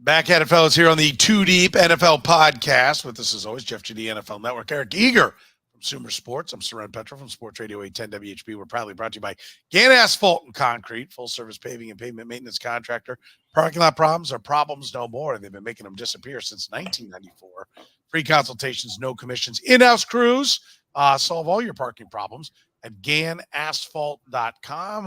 Back at it, fellas, here on the Too Deep NFL podcast. With us, as always, Jeff Chadiha, NFL Network, Eric Eager from Sumer Sports. I'm Soren Petro from Sports Radio 810 WHB. We're proudly brought to you by Gann Asphalt and Concrete, full-service paving and pavement maintenance contractor. Parking lot problems are problems no more. They've been making them disappear since 1994. Free consultations, no commissions, in-house crews. Solve all your parking problems at GannAsphalt.com.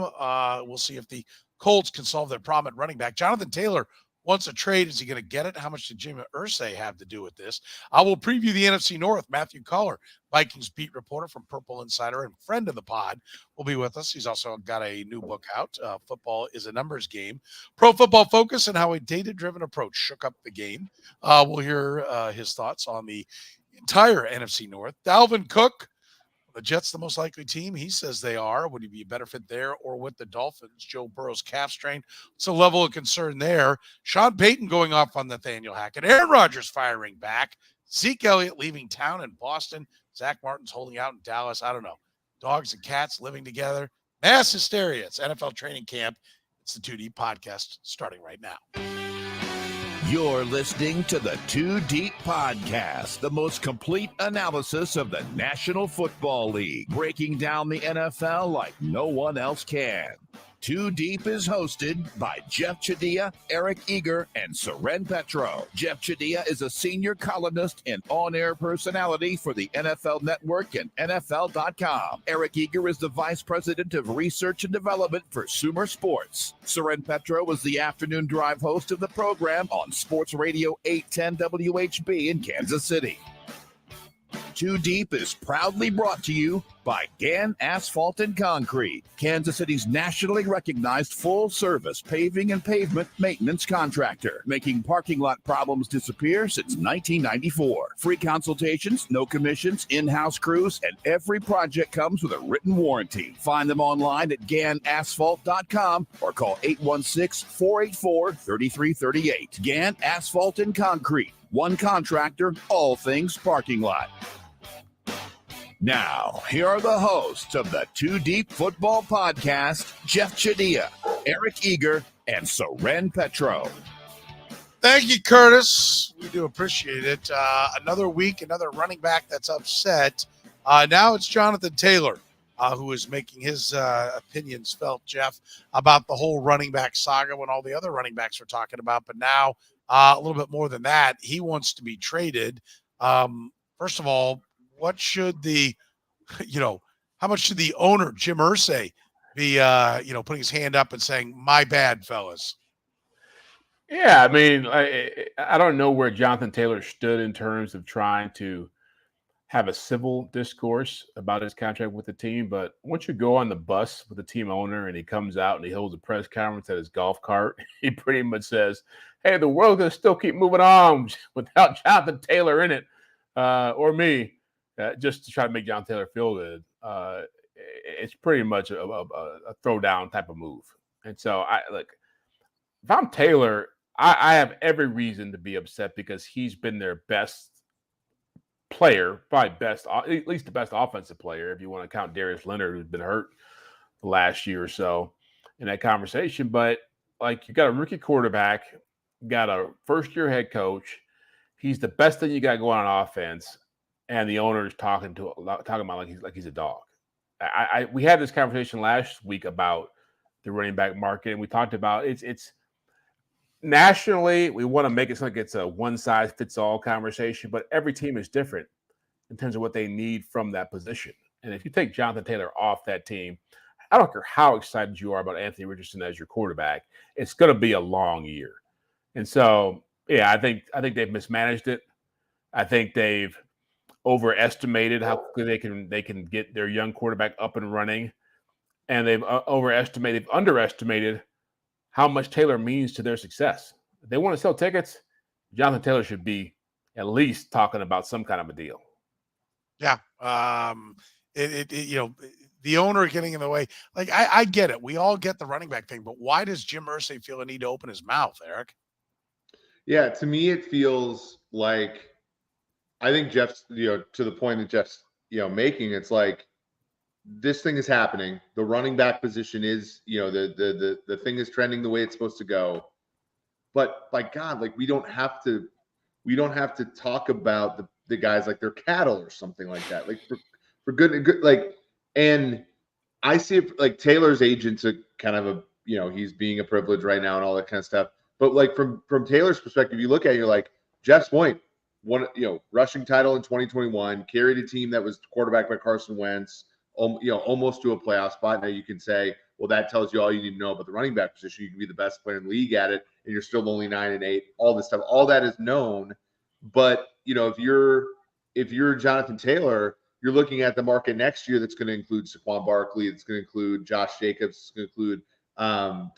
We'll see if the Colts can solve their problem at running back. Johnathon Taylor wants a trade. Is he going to get it? How much did Jim Irsay have to do with this? I will preview the NFC North. Mathew Coller, Vikings beat reporter from Purple Insider and friend of the pod, will be with us. He's also got a new book out, Football is a Numbers Game. Pro Football Focus and how a data-driven approach shook up the game. We'll hear his thoughts on the entire NFC North. Dalvin Cook, the Jets the most likely team? He says they are. Would he be a better fit there or with the Dolphins? Joe Burrow's calf strain. What's the level of concern there? Sean Payton going off on Nathaniel Hackett. Aaron Rodgers firing back. Zeke Elliott leaving town in Boston. Zach Martin's holding out in Dallas. I don't know. Dogs and cats living together. Mass hysteria. It's NFL training camp. It's the 2D podcast starting right now. You're listening to the Too Deep Podcast, the most complete analysis of the National Football League, breaking down the NFL like no one else can. Too Deep is hosted by Jeff Chadiha, Eric Eager, and Soren Petro. Jeff Chadiha is a senior columnist and on-air personality for the NFL Network and NFL.com. Eric Eager is the vice president of research and development for Sumer Sports. Soren Petro is the afternoon drive host of the program on Sports Radio 810 WHB in Kansas City. Too Deep is proudly brought to you by Gann Asphalt and Concrete, Kansas City's nationally recognized full-service paving and pavement maintenance contractor, making parking lot problems disappear since 1994. Free consultations, no commissions, in-house crews, and every project comes with a written warranty. Find them online at GannAsphalt.com or call 816-484-3338. Gann Asphalt and Concrete, one contractor, all things parking lot. Now, here are the hosts of the Too Deep Football Podcast, Jeff Chadiha, Eric Eager, and Soren Petro. Thank you, Curtis. We do appreciate it. Another week, another running back that's upset. Now it's Johnathon Taylor, who is making his opinions felt, Jeff, about the whole running back saga when all the other running backs are talking about. But now, a little bit more than that, he wants to be traded. First of all, what should how much should the owner, Jim Irsay, be, putting his hand up and saying, my bad, fellas? Yeah, I mean, I don't know where Johnathon Taylor stood in terms of trying to have a civil discourse about his contract with the team. But once you go on the bus with the team owner and he comes out and he holds a press conference at his golf cart, he pretty much says, hey, the world's going to still keep moving on without Johnathon Taylor in it, or me. Just to try to make John Taylor feel good, it's pretty much a throwdown type of move. And so, if I'm Taylor, I have every reason to be upset because he's been their best player, probably at least the best offensive player, if you want to count Darius Leonard, who's been hurt the last year or so in that conversation. But, you got a rookie quarterback, got a first-year head coach. He's the best thing you got going on offense. And the owner is talking about like he's a dog. We had this conversation last week about the running back market, and we talked about it's nationally we want to make it so like it's a one size fits all conversation, but every team is different in terms of what they need from that position. And if you take Johnathon Taylor off that team, I don't care how excited you are about Anthony Richardson as your quarterback, it's going to be a long year. And so, yeah, I think they've mismanaged it. I think they've overestimated how quickly they can get their young quarterback up and running, and they've underestimated how much Taylor means to their success. If they want to sell tickets, Johnathon Taylor should be at least talking about some kind of a deal. Yeah, the owner getting in the way. I get it. We all get the running back thing, but why does Jim Irsay feel a need to open his mouth, Eric? Yeah, to me, it feels like. I think Jeff's, to the point that Jeff's, making, it's like this thing is happening. The running back position is, the thing is trending the way it's supposed to go. but by God, like we don't have to talk about the guys like they're cattle or something like that. Like for good, like, and I see it like Taylor's agent's a kind of a, he's being a privilege right now and all that kind of stuff. But like from Taylor's perspective, you look at it, you're like, Jeff's point, rushing title in 2021, carried a team that was quarterbacked by Carson Wentz, almost to a playoff spot. Now you can say, well, that tells you all you need to know about the running back position. You can be the best player in the league at it, and you're still only 9-8. All this stuff, all that is known. But if you're Jonathan Taylor, you're looking at the market next year that's going to include Saquon Barkley, it's going to include Josh Jacobs, it's going to include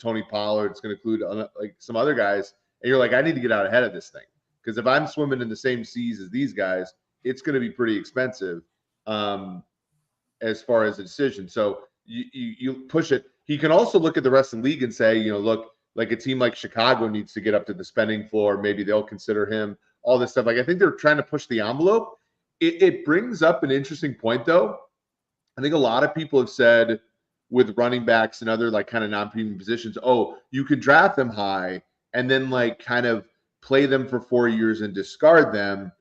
Tony Pollard, it's going to include like some other guys, and you're like, I need to get out ahead of this thing, because if I'm swimming in the same seas as these guys, it's going to be pretty expensive as far as a decision. So you push it. He can also look at the rest of the league and say, look, like a team like Chicago needs to get up to the spending floor. Maybe they'll consider him, all this stuff. Like, I think they're trying to push the envelope. It brings up an interesting point, though. I think a lot of people have said with running backs and other like kind of non-premium positions, oh, you could draft them high and then like kind of play them for 4 years and discard them.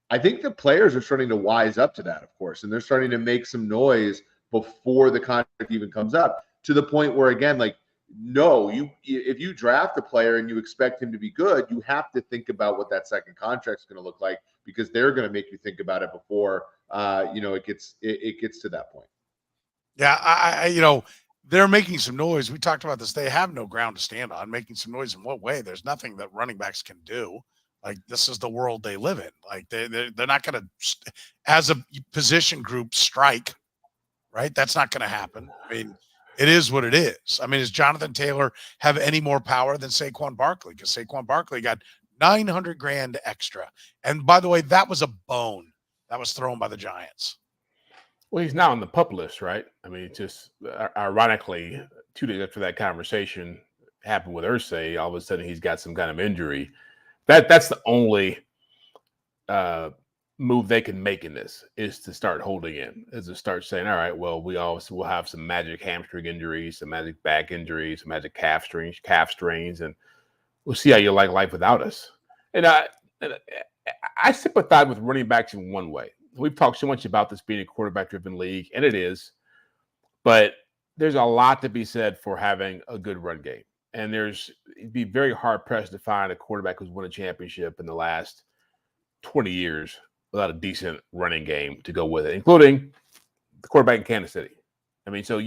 I think the players are starting to wise up to that, of course, and they're starting to make some noise before the contract even comes up, to the point where, again, like, no, if you draft a player and you expect him to be good, you have to think about what that second contract is going to look like, because they're going to make you think about it before it gets to that point. Yeah, they're making some noise. We talked about this. They have no ground to stand on. Making some noise in what way? There's nothing that running backs can do. Like, this is the world they live in. Like, they're not going to, as a position group, strike, right? That's not going to happen. I mean, it is what it is. I mean, does Jonathan Taylor have any more power than Saquon Barkley? Because Saquon Barkley got $900,000 extra. And by the way, that was a bone that was thrown by the Giants. Well, he's now on the PUP list, right? I mean, just ironically, 2 days after that conversation happened with Irsay, all of a sudden he's got some kind of injury. That's the only move they can make in this, is to start holding in, is to start saying, all right, well, we always will have some magic hamstring injuries, some magic back injuries, some magic calf strains, and we'll see how you like life without us. And I sympathize with running backs in one way. We've talked so much about this being a quarterback-driven league, and it is, but there's a lot to be said for having a good run game. And it'd be very hard-pressed to find a quarterback who's won a championship in the last 20 years without a decent running game to go with it, including the quarterback in Kansas City. I mean, so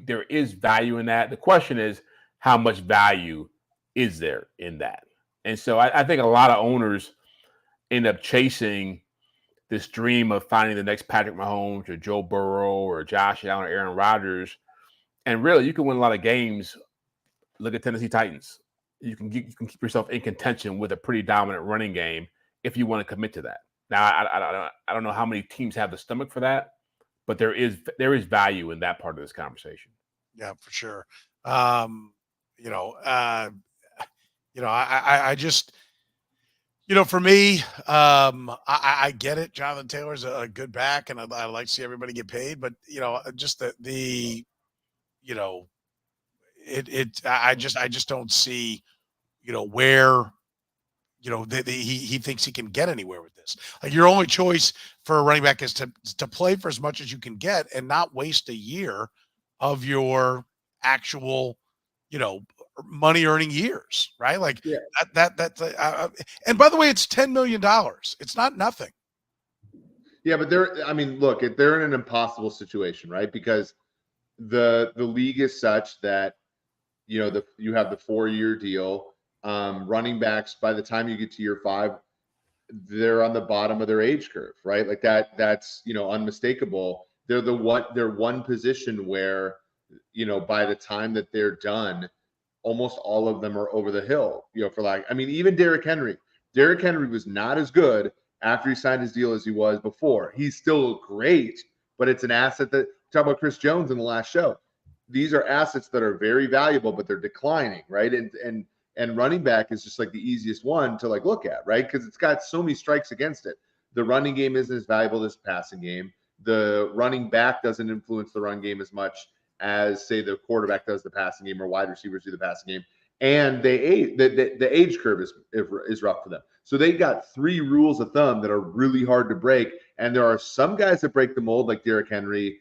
there is value in that. The question is, how much value is there in that? And so I think a lot of owners end up chasing this dream of finding the next Patrick Mahomes or Joe Burrow or Josh Allen or Aaron Rodgers. And really, you can win a lot of games. Look at Tennessee Titans. You can keep yourself in contention with a pretty dominant running game if you want to commit to that. Now, I don't know how many teams have the stomach for that, but there is value in that part of this conversation. Yeah, for sure. I just, for me, I get it. Jonathan Taylor's a good back, and I like to see everybody get paid, but just I just don't see, where, he thinks he can get anywhere with this. Like, your only choice for a running back is to play for as much as you can get and not waste a year of your actual, money earning years, right? Like, yeah. And by the way, it's $10 million. It's not nothing. Yeah, but look, they're in an impossible situation, right? Because the league is such that, you have the 4-year deal. Running backs, by the time you get to year 5, they're on the bottom of their age curve, right? Like that's unmistakable. They're one position where, by the time that they're done, almost all of them are over the hill, even Derrick Henry. Derrick Henry was not as good after he signed his deal as he was before. He's still great, but it's an asset that, talk about Chris Jones in the last show. These are assets that are very valuable, but they're declining, right? And running back is just like the easiest one to look at, right? Because it's got so many strikes against it. The running game isn't as valuable as the passing game. The running back doesn't influence the run game as much as, say, the quarterback does the passing game or wide receivers do the passing game. and the age curve is rough for them. So they got 3 rules of thumb that are really hard to break. And there are some guys that break the mold, like Derrick Henry,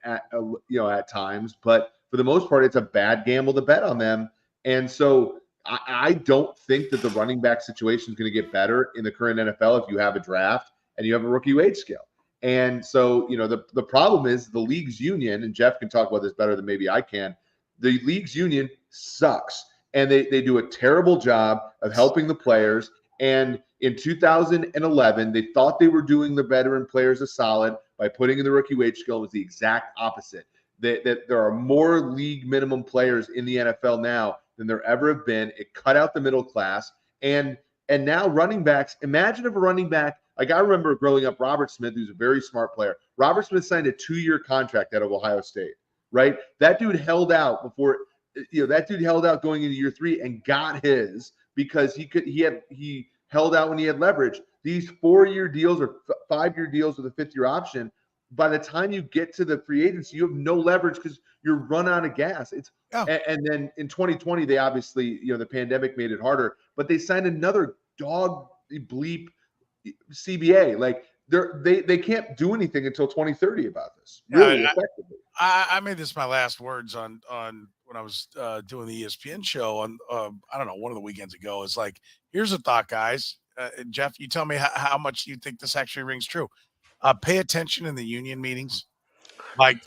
at times. But for the most part, it's a bad gamble to bet on them. And so I don't think that the running back situation is going to get better in the current NFL if you have a draft and you have a rookie wage scale. And so, the problem is the league's union, and Jeff can talk about this better than maybe I can. The league's union sucks, and they do a terrible job of helping the players. And in 2011, they thought they were doing the veteran players a solid by putting in the rookie wage scale. It was the exact opposite. That there are more league minimum players in the NFL now than there ever have been. It cut out the middle class. And now running backs, imagine if a running back, like I remember growing up, Robert Smith, who's a very smart player. Robert Smith signed a 2-year contract out of Ohio State, right? That dude held out going into year 3 and got his because he held out when he had leverage. These 4-year deals or 5-year deals with a 5th-year option, by the time you get to the free agency, you have no leverage because you're run out of gas. And then in 2020, they obviously, the pandemic made it harder, but they signed another dog bleep CBA. Like they can't do anything until 2030 about this. Really effectively. I made this my last words on when I was doing the ESPN show on I don't know, one of the weekends ago. Is like, here's a thought, guys. Jeff, you tell me how much you think this actually rings true. Pay attention in the union meetings. Like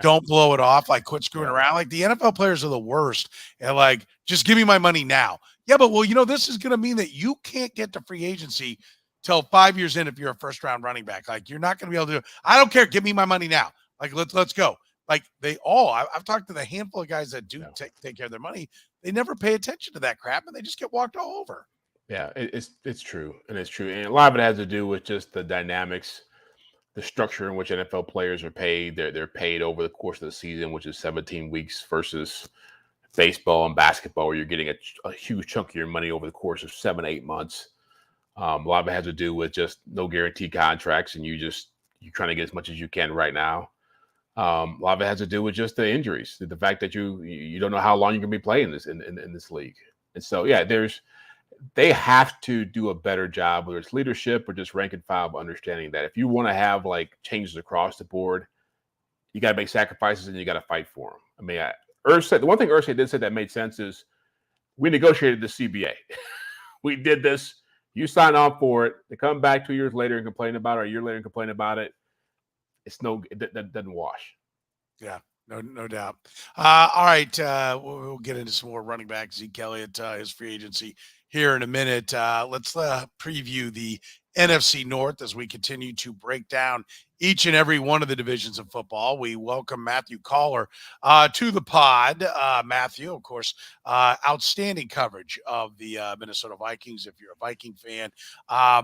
don't blow it off. Like, quit screwing around. Like, the NFL players are the worst. And like, just give me my money now. Yeah, but this is going to mean that you can't get to free agency till 5 years in if you're a first-round running back. Like, you're not going to be able to do it. I don't care. Give me my money now. Like, let's go. Like, I've talked to the handful of guys that do take care of their money. They never pay attention to that crap, and they just get walked all over. Yeah, it's true. And it's true. And a lot of it has to do with just the dynamics, the structure in which NFL players are paid. They're paid over the course of the season, which is 17 weeks versus baseball and basketball, where you're getting a huge chunk of your money over the course of 7-8 months. A lot of it has to do with just no guarantee contracts, and you're trying to get as much as you can right now. A lot of it has to do with just the injuries, the fact that you don't know how long you're going to be playing this in this league. And so, yeah, they have to do a better job, whether it's leadership or just rank and file, of understanding that if you want to have like changes across the board, you got to make sacrifices and you got to fight for them. I mean, the one thing Irsay did say that made sense is we negotiated the CBA. We did this. You sign on for it. They come back 2 years later and complain about it, or a year later and complain about it. That doesn't wash. Yeah, no doubt. All right, we'll get into some more running back. Zeke Elliott, his free agency here in a minute. Let's preview the NFC North as we continue to break down each and every one of the divisions of football. We welcome Mathew Coller to the pod. Mathew, of course, outstanding coverage of the Minnesota Vikings. If you're a Viking fan,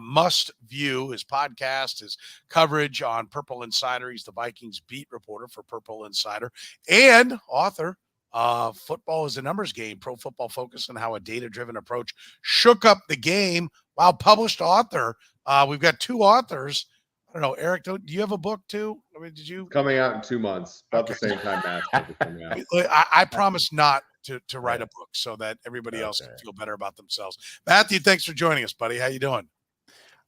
must view his podcast, his coverage on Purple Insider. He's the Vikings beat reporter for Purple Insider and author. Football is a numbers game, Pro Football Focus, and how a data-driven approach shook up the game. Wow, published author. We've got 2 authors. I don't know, Eric, do you have a book too? I mean, did you? Coming out in 2 months, about the same time Matt's coming out. I promise not to write a book so that everybody else can feel better about themselves. Mathew, thanks for joining us, buddy. How you doing?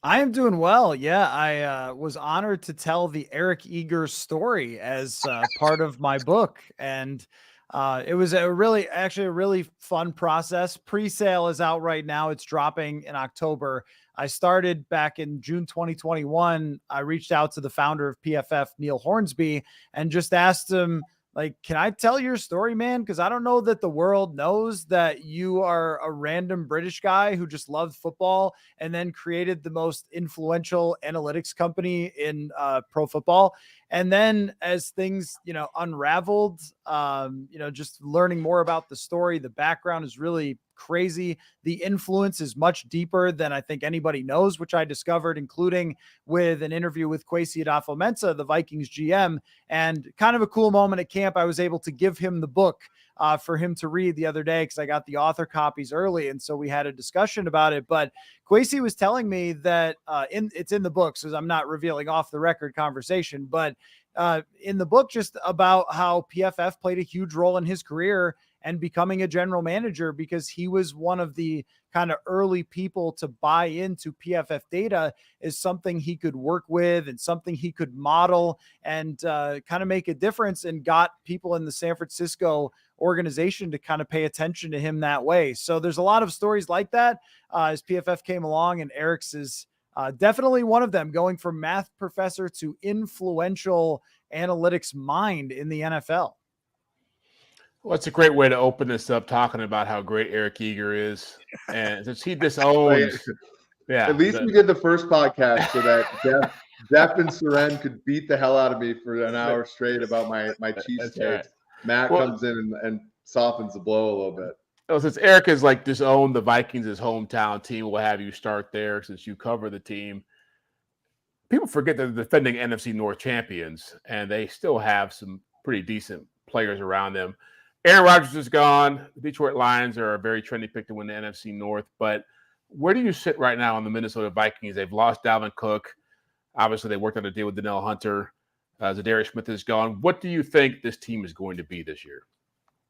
I am doing well. Yeah, I was honored to tell the Eric Eager story as part of my book. And it was a really fun process. Pre-sale is out right now. It's dropping in October. I started back in June 2021. I reached out to the founder of PFF, Neil Hornsby, and just asked him, like, can I tell your story, man? Because I don't know that the world knows that you are a random British guy who just loved football and then created the most influential analytics company in pro football. And then as things, unraveled, just learning more about the story, the background is really crazy. The influence is much deeper than I think anybody knows, which I discovered, including with an interview with Kwesi Adofo-Mensah, the Vikings GM, and kind of a cool moment at camp. I was able to give him the book for him to read the other day because I got the author copies early. And so we had a discussion about it. But Kwesi was telling me that it's in the book, so I'm not revealing off the record conversation, but in the book, just about how PFF played a huge role in his career and becoming a general manager, because he was one of the kind of early people to buy into PFF data is something he could work with and something he could model and kind of make a difference, and got people in the San Francisco organization to kind of pay attention to him that way. So there's a lot of stories like that as PFF came along, and Eric's is definitely one of them, going from math professor to influential analytics mind in the NFL. Well, it's a great way to open this up, talking about how great Eric Eager is. And since he disowns, At least we did the first podcast so that Jeff and Soren could beat the hell out of me for an hour straight about my cheesesteaks. Right. Matt comes in and softens the blow a little bit. Well, since Eric has like disowned the Vikings, his hometown team, we'll have you start there since you cover the team. People forget they're the defending NFC North champions, and they still have some pretty decent players around them. Aaron Rodgers is gone. The Detroit Lions are a very trendy pick to win the NFC North. But where do you sit right now on the Minnesota Vikings? They've lost Dalvin Cook. Obviously, they worked on a deal with Danielle Hunter. Zadarius Smith is gone. What do you think this team is going to be this year?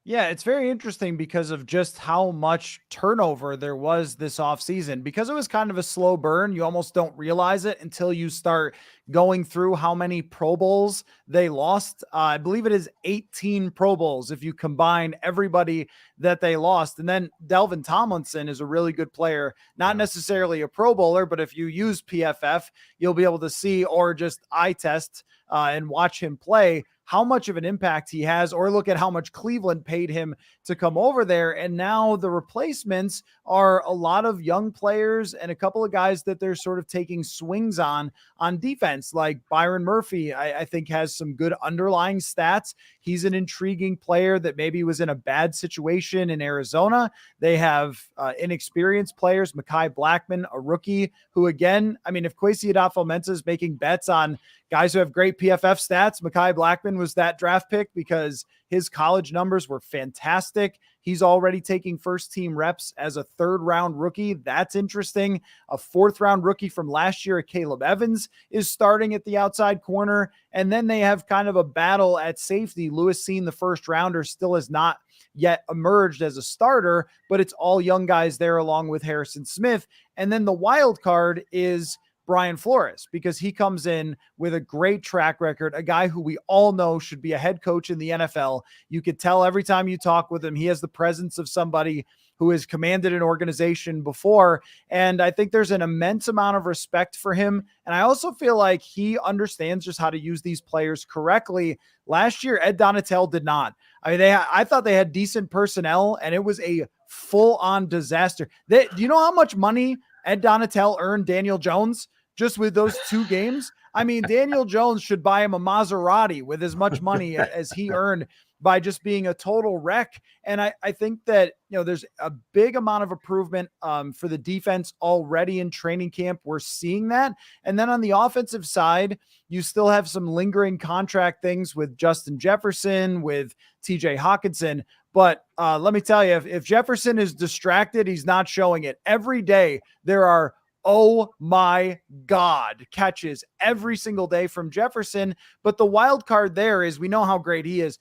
Yeah, it's very interesting because of just how much turnover there was this offseason. Because it was kind of a slow burn, you almost don't realize it until you start going through how many Pro Bowls they lost. I believe it is 18 Pro Bowls if you combine everybody that they lost. And then Dalvin Tomlinson is a really good player, not necessarily a Pro Bowler, but if you use PFF, you'll be able to see, or just eye test and watch him play, how much of an impact he has, or look at how much Cleveland paid him to come over there. And now the replacements are a lot of young players and a couple of guys that they're sort of taking swings on defense, like Byron Murphy, I think has some good underlying stats. He's an intriguing player that maybe was in a bad situation in Arizona. They have inexperienced players, Mekhi Blackman, a rookie who, again, I mean, if Kwesi Adolfo-Mensah is making bets on guys who have great PFF stats, Mekhi Blackman was that draft pick because his college numbers were fantastic. He's already taking first team reps as a third round rookie. That's interesting. A fourth round rookie from last year, Caleb Evans, is starting at the outside corner. And then they have kind of a battle at safety. Lewis Seen, the first rounder, still has not yet emerged as a starter, but it's all young guys there along with Harrison Smith. And then the wild card is Brian Flores, because he comes in with a great track record, a guy who we all know should be a head coach in the NFL. You could tell every time you talk with him, he has the presence of somebody who has commanded an organization before. And I think there's an immense amount of respect for him. And I also feel like he understands just how to use these players correctly. Last year, Ed Donatel did not. I mean, I thought they had decent personnel, and it was a full-on disaster. Do you know how much money Ed Donatel earned Daniel Jones just with those 2 games? I mean, Daniel Jones should buy him a Maserati with as much money as he earned by just being a total wreck. And I think that, there's a big amount of improvement for the defense already in training camp. We're seeing that. And then on the offensive side, you still have some lingering contract things with Justin Jefferson, with TJ Hawkinson. But let me tell you, if Jefferson is distracted, he's not showing it. Every day there are, oh my God, catches every single day from Jefferson. But the wild card there is, we know how great he is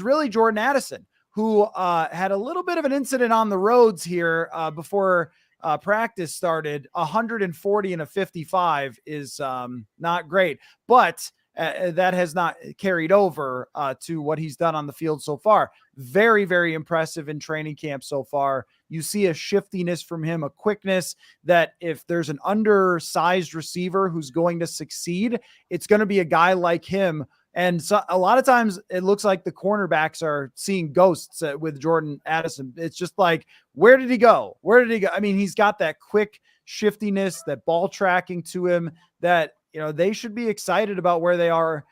really Jordan Addison, who had a little bit of an incident on the roads here before practice started. 140 and a 55 is not great, but that has not carried over to what he's done on the field so far. Very, very impressive in training camp so far. You see a shiftiness from him, a quickness that if there's an undersized receiver who's going to succeed, it's going to be a guy like him. And so a lot of times it looks like the cornerbacks are seeing ghosts with Jordan Addison. It's just like, where did he go? Where did he go? I mean, he's got that quick shiftiness, that ball tracking to him that, they should be excited about where they are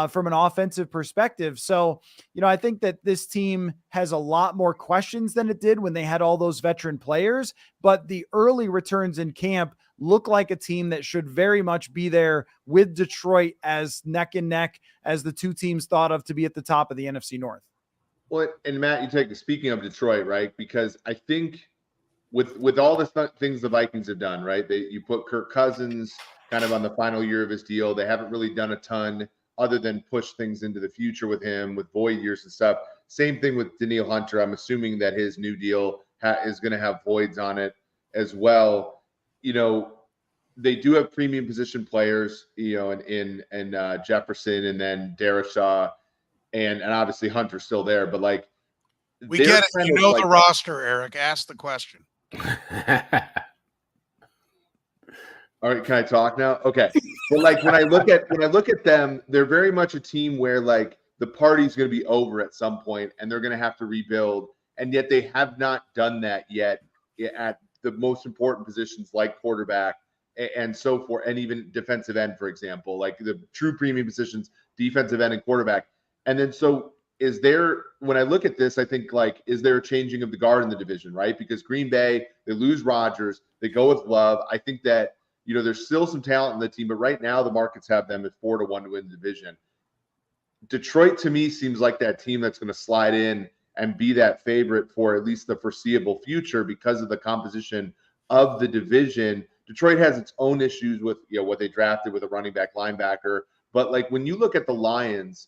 from an offensive perspective. So, I think that this team has a lot more questions than it did when they had all those veteran players, but the early returns in camp look like a team that should very much be there with Detroit as neck and neck as the 2 teams thought of to be at the top of the NFC North. Well, and Matt, speaking of Detroit, right? Because I think with all the things the Vikings have done, right? You put Kirk Cousins kind of on the final year of his deal. They haven't really done a ton other than push things into the future with him with void years and stuff. Same thing with Danielle Hunter. I'm assuming that his new deal is going to have voids on it as well. You know, they do have premium position players, you know, in Jefferson and then Darashaw and obviously Hunter's still there, but like we get it. You know the roster, Eric. Ask the question. All right, can I talk now? Okay. But like when I look at them, they're very much a team where like the party's going to be over at some point and they're going to have to rebuild, and yet they have not done that yet at the most important positions like quarterback and so forth, and even defensive end, for example, like the true premium positions, defensive end and quarterback. And then so is there, when I look at this, I think like, is there a changing of the guard in the division, right? Because Green Bay, they lose Rodgers, they go with Love. I think that, you know, there's still some talent in the team, but right now the markets have them at 4-1 to win the division. Detroit, to me, seems like that team that's going to slide in and be that favorite for at least the foreseeable future because of the composition of the division. Detroit has its own issues with, you know, what they drafted with a running back, linebacker. But like when you look at the Lions,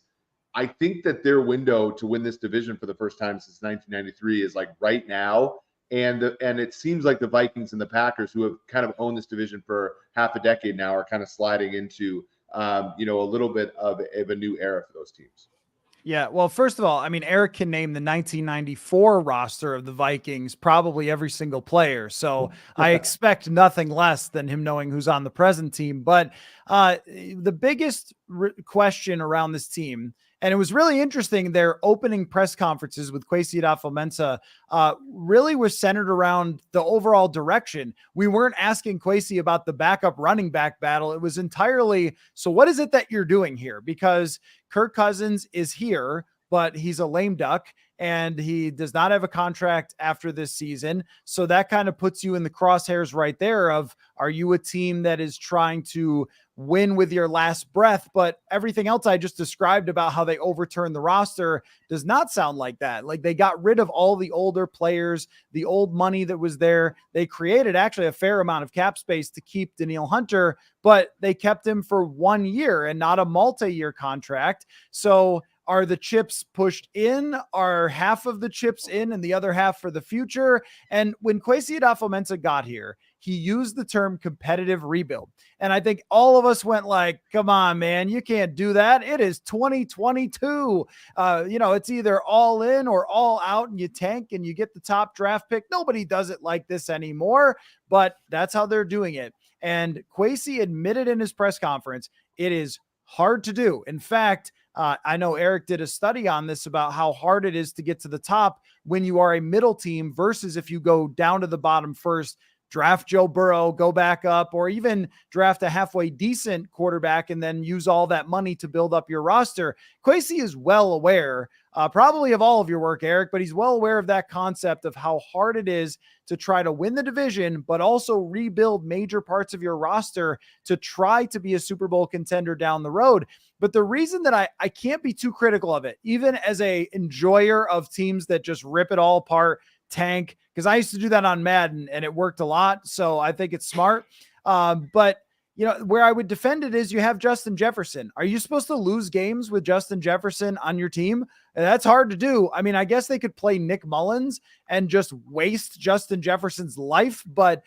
I think that their window to win this division for the first time since 1993 is like right now. And it seems like the Vikings and the Packers, who have kind of owned this division for half a decade now, are kind of sliding into, you know, a little bit of a new era for those teams. Yeah, well, first of all, I mean, Eric can name the 1994 roster of the Vikings, probably every single player. So I expect nothing less than him knowing who's on the present team. But the biggest question around this team, and it was really interesting, their opening press conferences with Kwesi Adofo-Mensah really was centered around the overall direction. We weren't asking Kwesi about the backup running back battle. It was entirely, so what is it that you're doing here? Because Kirk Cousins is here, but he's a lame duck and he does not have a contract after this season. So that kind of puts you in the crosshairs right there of, are you a team that is trying to win with your last breath? But everything else I just described about how they overturned the roster does not sound like that. Like they got rid of all the older players, the old money that was there. They created actually a fair amount of cap space to keep Danielle Hunter, but they kept him for 1 year and not a multi-year contract. So are the chips pushed in? Are half of the chips in and the other half for the future? And when Kwesi Adofo-Mensah got here, he used the term competitive rebuild. And I think all of us went like, come on, man, you can't do that. It is 2022. You know, it's either all in or all out and you tank and you get the top draft pick. Nobody does it like this anymore, but that's how they're doing it. And Kwesi admitted in his press conference, it is hard to do. In fact, I know Eric did a study on this about how hard it is to get to the top when you are a middle team versus if you go down to the bottom first, draft Joe Burrow, go back up, or even draft a halfway decent quarterback and then use all that money to build up your roster. Kwesi is well aware, probably of all of your work, Eric, but he's well aware of that concept of how hard it is to try to win the division, but also rebuild major parts of your roster to try to be a Super Bowl contender down the road. But the reason that I can't be too critical of it, even as a enjoyer of teams that just rip it all apart, tank, because I used to do that on Madden and it worked a lot. So I think it's smart. But you know, where I would defend it is you have Justin Jefferson. Are you supposed to lose games with Justin Jefferson on your team? And that's hard to do. I mean, I guess they could play Nick Mullins and just waste Justin Jefferson's life. But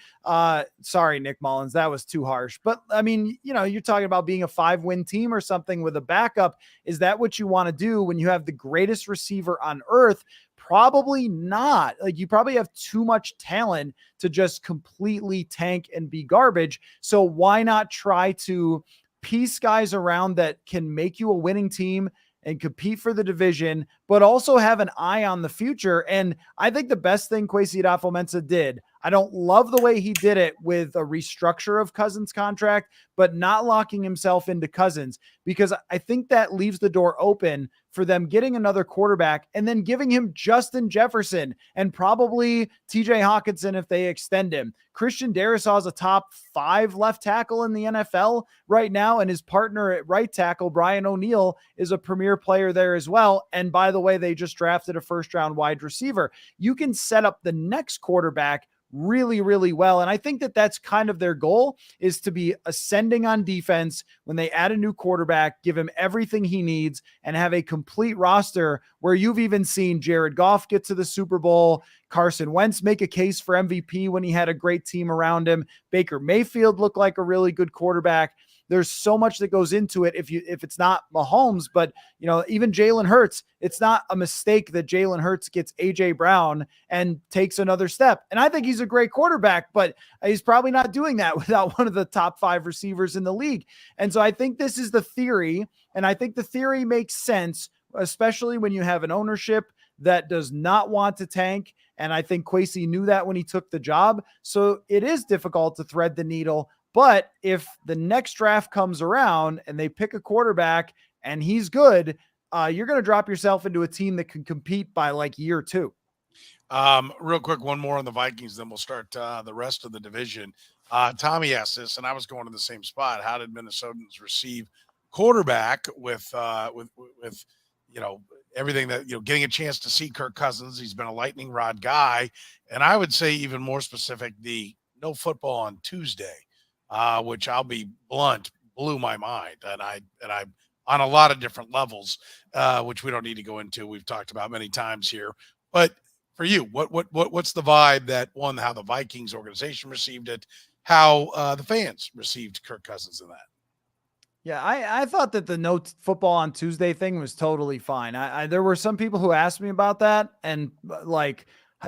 sorry, Nick Mullins, that was too harsh. But I mean, you know, you're talking about being a 5-win team or something with a backup. Is that what you want to do when you have the greatest receiver on earth? Probably not. Like you probably have too much talent to just completely tank and be garbage. So why not try to piece guys around that can make you a winning team and compete for the division, but also have an eye on the future? And I think the best thing Kwesi Adofo-Mensah did, I don't love the way he did it with a restructure of Cousins' contract, but not locking himself into Cousins, because I think that leaves the door open for them getting another quarterback and then giving him Justin Jefferson and probably TJ Hawkinson if they extend him. Christian Darrisaw is a top 5 left tackle in the NFL right now, and his partner at right tackle, Brian O'Neill, is a premier player there as well. And by the way, they just drafted a first-round wide receiver. You can set up the next quarterback really, really well. And I think that that's kind of their goal, is to be ascending on defense when they add a new quarterback, give him everything he needs, and have a complete roster where you've even seen Jared Goff get to the Super Bowl, Carson Wentz make a case for MVP when he had a great team around him, Baker Mayfield looked like a really good quarterback. There's so much that goes into it if it's not Mahomes, but even Jalen Hurts, it's not a mistake that Jalen Hurts gets AJ Brown and takes another step. And I think he's a great quarterback, but he's probably not doing that without one of the top 5 receivers in the league. And so I think this is the theory, and I think the theory makes sense, especially when you have an ownership that does not want to tank. And I think Kwesi knew that when he took the job. So it is difficult to thread the needle. But if the next draft comes around and they pick a quarterback and he's good, you're going to drop yourself into a team that can compete by like year 2. Real quick, one more on the Vikings, then we'll start the rest of the division. Tommy asked this, and I was going to the same spot. How did Minnesotans receive quarterback with everything that, getting a chance to see Kirk Cousins? He's been a lightning rod guy. And I would say even more specific, the no football on Tuesday. Which, I'll be blunt, blew my mind, and I on a lot of different levels, which we don't need to go into. We've talked about many times here. But for you, what's the vibe that how the Vikings organization received it, how the fans received Kirk Cousins in that? Yeah, I thought that the no football on Tuesday thing was totally fine. There were some people who asked me about that, and like,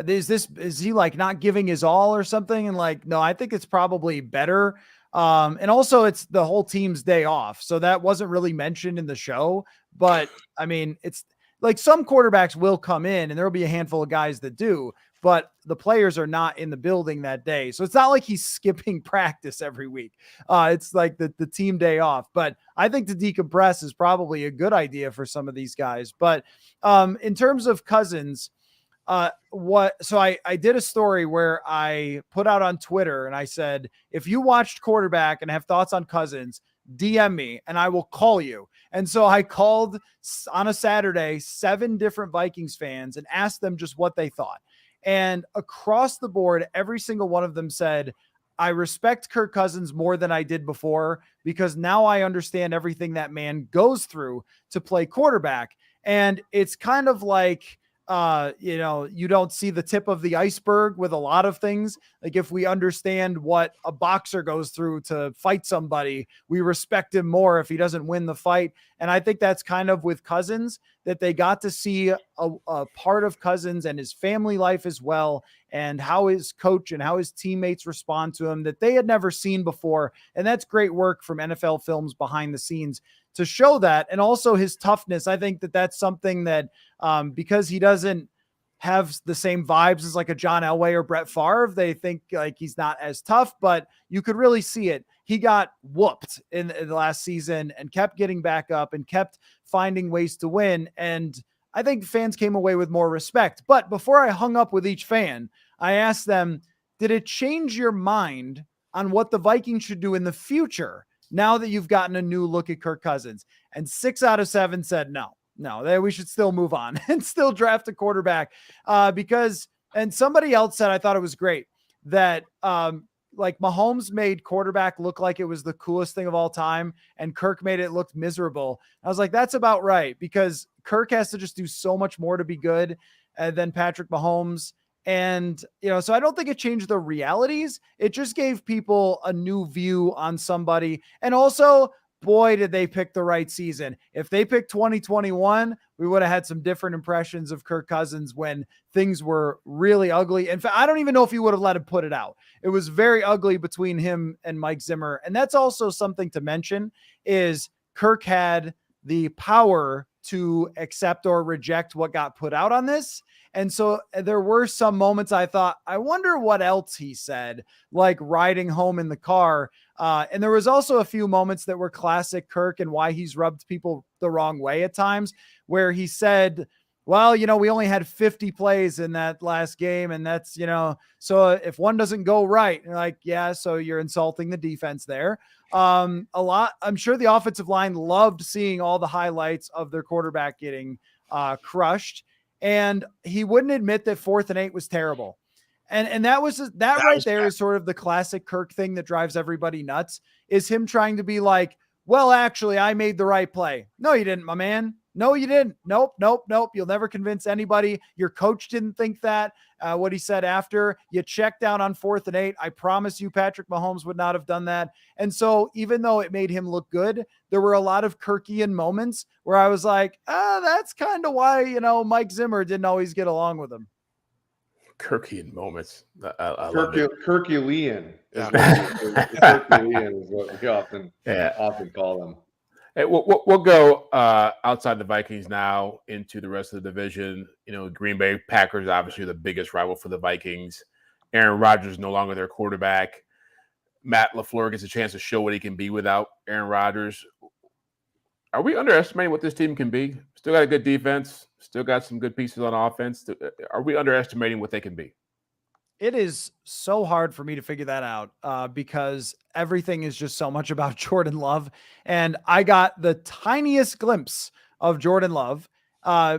is he like not giving his all or something? And like, no, I think it's probably better. And also it's the whole team's day off. So that wasn't really mentioned in the show, but I mean, it's like some quarterbacks will come in and there'll be a handful of guys that do, but the players are not in the building that day. So it's not like he's skipping practice every week. It's like the team day off, but I think to decompress is probably a good idea for some of these guys. But in terms of Cousins, so I did a story where I put out on Twitter and I said, if you watched quarterback and have thoughts on Cousins, DM me and I will call you. And so I called on a Saturday 7 different Vikings fans and asked them just what they thought. And across the board, every single one of them said, I respect Kirk Cousins more than I did before, because now I understand everything that man goes through to play quarterback. And it's kind of like, you don't see the tip of the iceberg with a lot of things. Like if we understand what a boxer goes through to fight somebody, we respect him more if he doesn't win the fight. And I think that's kind of with Cousins, that they got to see a part of Cousins and his family life as well, and how his coach and how his teammates respond to him that they had never seen before. And that's great work from NFL Films behind the scenes to show that. And also his toughness. I think that that's something that because he doesn't have the same vibes as like a John Elway or Brett Favre, they think like he's not as tough, but you could really see it. He got whooped in the last season and kept getting back up and kept finding ways to win. And I think fans came away with more respect. But before I hung up with each fan, I asked them, did it change your mind on what the Vikings should do in the future now that you've gotten a new look at Kirk Cousins? And 6 out of 7 said no, we should still move on and still draft a quarterback because, and somebody else said, I thought it was great that like Mahomes made quarterback look like it was the coolest thing of all time, and Kirk made it look miserable. I was like, that's about right, because Kirk has to just do so much more to be good than Patrick Mahomes. And, so I don't think it changed the realities. It just gave people a new view on somebody. And also, boy, did they pick the right season. If they picked 2021, we would have had some different impressions of Kirk Cousins when things were really ugly. In fact, I don't even know if he would have let him put it out. It was very ugly between him and Mike Zimmer. And that's also something to mention, is Kirk had the power to accept or reject what got put out on this. And so there were some moments I thought, I wonder what else he said, like riding home in the car. And there was also a few moments that were classic Kirk and why he's rubbed people the wrong way at times, where he said, well, we only had 50 plays in that last game. And that's, so if one doesn't go right, you're like, yeah, so you're insulting the defense there. A lot. I'm sure the offensive line loved seeing all the highlights of their quarterback getting crushed. And he wouldn't admit that 4th and 8 was terrible. And that was that right there is sort of the classic Kirk thing that drives everybody nuts, is him trying to be like, well, actually, I made the right play. No, you didn't, my man. No, you didn't. Nope. You'll never convince anybody. Your coach didn't think that. What he said after, you checked down on 4th and 8. I promise you, Patrick Mahomes would not have done that. And so even though it made him look good, there were a lot of Kirkian moments where I was like, that's kind of why, Mike Zimmer didn't always get along with him. Kirkian moments. I love Kirky, it. Kirkulean. Yeah. Kirkulean is what we often call them. Hey, we'll go outside the Vikings now into the rest of the division. Green Bay Packers, obviously the biggest rival for the Vikings. Aaron Rodgers no longer their quarterback. Matt LaFleur gets a chance to show what he can be without Aaron Rodgers. Are we underestimating what this team can be? Still got a good defense. Still got some good pieces on offense. Are we underestimating what they can be? It is so hard for me to figure that out because everything is just so much about Jordan Love. And I got the tiniest glimpse of Jordan Love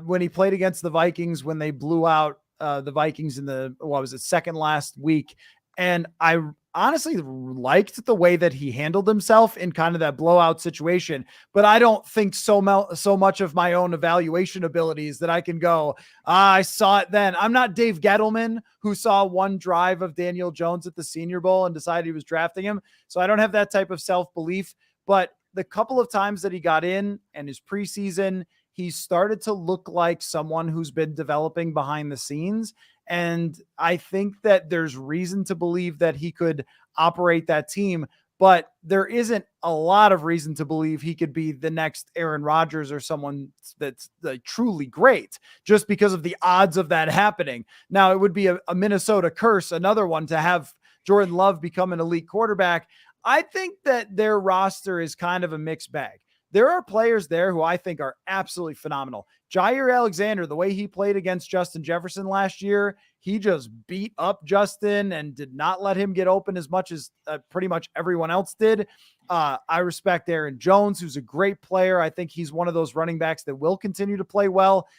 when he played against the Vikings, when they blew out the Vikings in the, second last week. And I honestly liked the way that he handled himself in kind of that blowout situation, but I don't think so much of my own evaluation abilities that I can go, I saw it then. I'm not Dave Gettleman, who saw one drive of Daniel Jones at the Senior Bowl and decided he was drafting him. So I don't have that type of self-belief, but the couple of times that he got in and his preseason, he started to look like someone who's been developing behind the scenes. And I think that there's reason to believe that he could operate that team, but there isn't a lot of reason to believe he could be the next Aaron Rodgers or someone that's like truly great just because of the odds of that happening. Now, it would be a Minnesota curse, another one, to have Jordan Love become an elite quarterback. I think that their roster is kind of a mixed bag. There are players there who I think are absolutely phenomenal. Jair Alexander, the way he played against Justin Jefferson last year, he just beat up Justin and did not let him get open as much as pretty much everyone else did. I respect Aaron Jones, who's a great player. I think he's one of those running backs that will continue to play well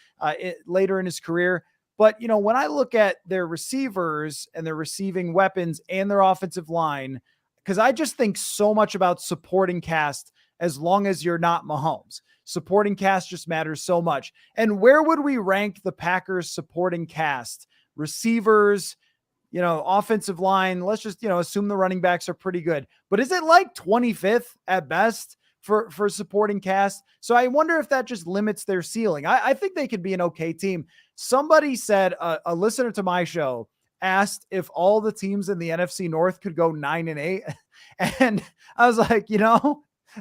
later in his career. But, when I look at their receivers and their receiving weapons and their offensive line, because I just think so much about supporting cast. As long as you're not Mahomes, supporting cast just matters so much. And where would we rank the Packers supporting cast? Receivers, offensive line. Let's just, assume the running backs are pretty good, but is it like 25th at best for supporting cast? So I wonder if that just limits their ceiling. I think they could be an okay team. Somebody said, a listener to my show asked if all the teams in the NFC North could go 9-8. And I was like,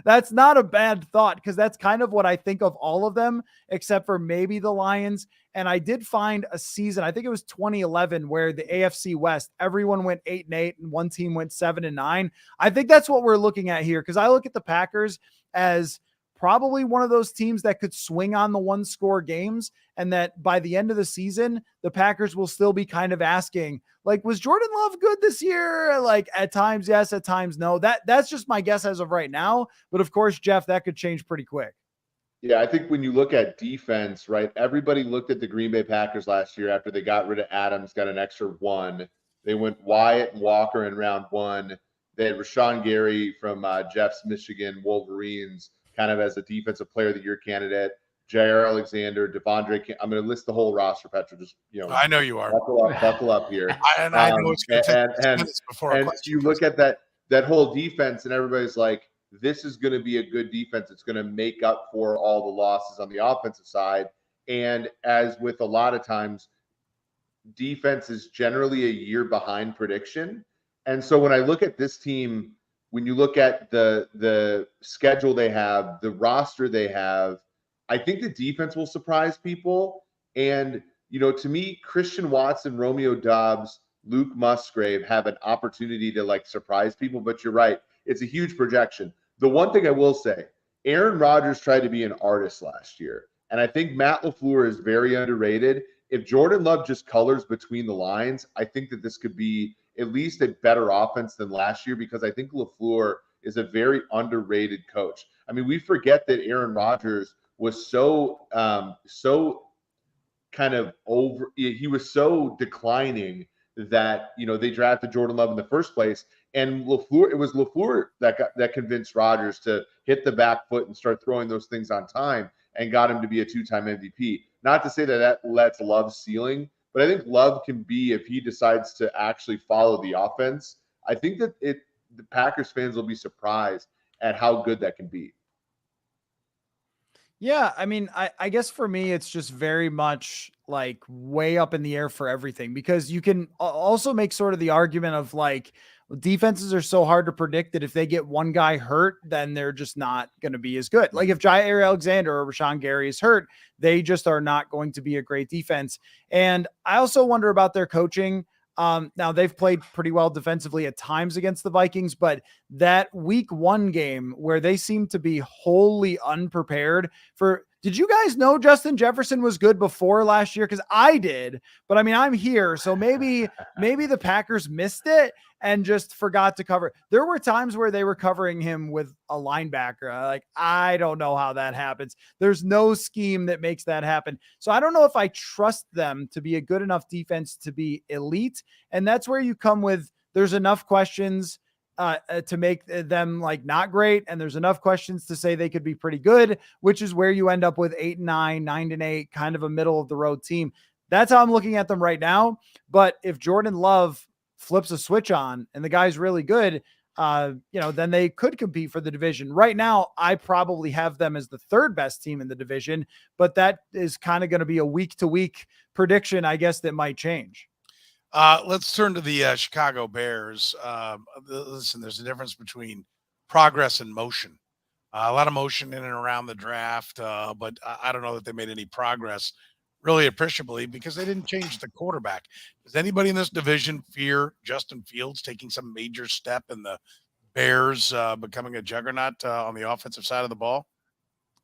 that's not a bad thought, because that's kind of what I think of all of them, except for maybe the Lions. And I did find a season, I think it was 2011, where the AFC West, everyone went 8-8 and one team went 7-9. I think that's what we're looking at here, because I look at the Packers as probably one of those teams that could swing on the one-score games, and that by the end of the season, the Packers will still be kind of asking, like, was Jordan Love good this year? Like, at times, yes, at times, no. That's just my guess as of right now. But of course, Jeff, that could change pretty quick. Yeah, I think when you look at defense, right, everybody looked at the Green Bay Packers last year after they got rid of Adams, got an extra one. They went Wyatt and Walker in round one. They had Rashawn Gary from Jeff's Michigan Wolverines kind of as a defensive player of the year candidate. Jair Alexander, Devondre. I'm going to list the whole roster, Petro. Just, I know you are. Buckle up here. I know it's going to take minutes before. And you look at that whole defense, and everybody's like, this is going to be a good defense. It's going to make up for all the losses on the offensive side. And as with a lot of times, defense is generally a year behind prediction. And so when I look at this team, when you look at the schedule they have, the roster they have, I think the defense will surprise people. And, to me, Christian Watson, Romeo Doubs, Luke Musgrave have an opportunity to surprise people. But you're right. It's a huge projection. The one thing I will say, Aaron Rodgers tried to be an artist last year. And I think Matt LaFleur is very underrated. If Jordan Love just colors between the lines, I think that this could be at least a better offense than last year, because I think LaFleur is a very underrated coach. I mean, we forget that Aaron Rodgers was so kind of over. He was so declining that, they drafted Jordan Love in the first place. And it was LaFleur that convinced Rodgers to hit the back foot and start throwing those things on time and got him to be a 2-time MVP. Not to say that lets Love's ceiling, but I think Love can be, if he decides to actually follow the offense, I think that the Packers fans will be surprised at how good that can be. Yeah, I mean, I guess for me, it's just very much like way up in the air for everything, because you can also make sort of the argument of like, defenses are so hard to predict that if they get one guy hurt, then they're just not going to be as good. Like if Jair Alexander or Rashawn Gary is hurt, they just are not going to be a great defense. And I also wonder about their coaching. Now they've played pretty well defensively at times against the Vikings, but that week 1 game where they seem to be wholly unprepared for, did you guys know Justin Jefferson was good before last year? Cause I did, but I mean, I'm here. So maybe the Packers missed it and just forgot to cover. There were times where they were covering him with a linebacker. Like, I don't know how that happens. There's no scheme that makes that happen. So I don't know if I trust them to be a good enough defense to be elite. And that's where you come with, there's enough questions to make them like not great. And there's enough questions to say they could be pretty good, which is where you end up with 8-9, 9-8, kind of a middle of the road team. That's how I'm looking at them right now. But if Jordan Love flips a switch on and the guy's really good, then they could compete for the division. Right now, I probably have them as the 3rd best team in the division, but that is kind of going to be a week to week prediction, I guess, that might change. Let's turn to the Chicago Bears. Listen, there's a difference between progress and motion. A lot of motion in and around the draft, but I don't know that they made any progress really appreciably because they didn't change the quarterback. Does anybody in this division fear Justin Fields taking some major step in the Bears becoming a juggernaut on the offensive side of the ball?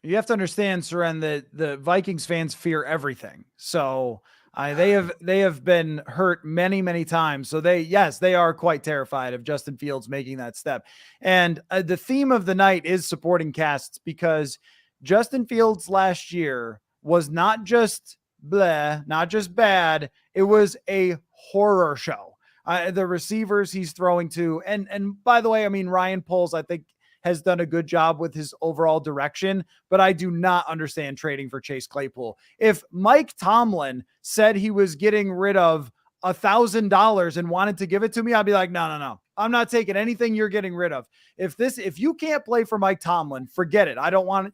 You have to understand, Soren, that the Vikings fans fear everything. So they have been hurt many, many times. So they are quite terrified of Justin Fields making that step. And the theme of the night is supporting casts, because Justin Fields last year was not just not just bad. It was a horror show. The receivers he's throwing to, and by the way, I mean, Ryan Poles, I think, has done a good job with his overall direction, but I do not understand trading for Chase Claypool. If Mike Tomlin said he was getting rid of $1,000 and wanted to give it to me, I'd be like, no. I'm not taking anything you're getting rid of. If you can't play for Mike Tomlin, forget it. I don't want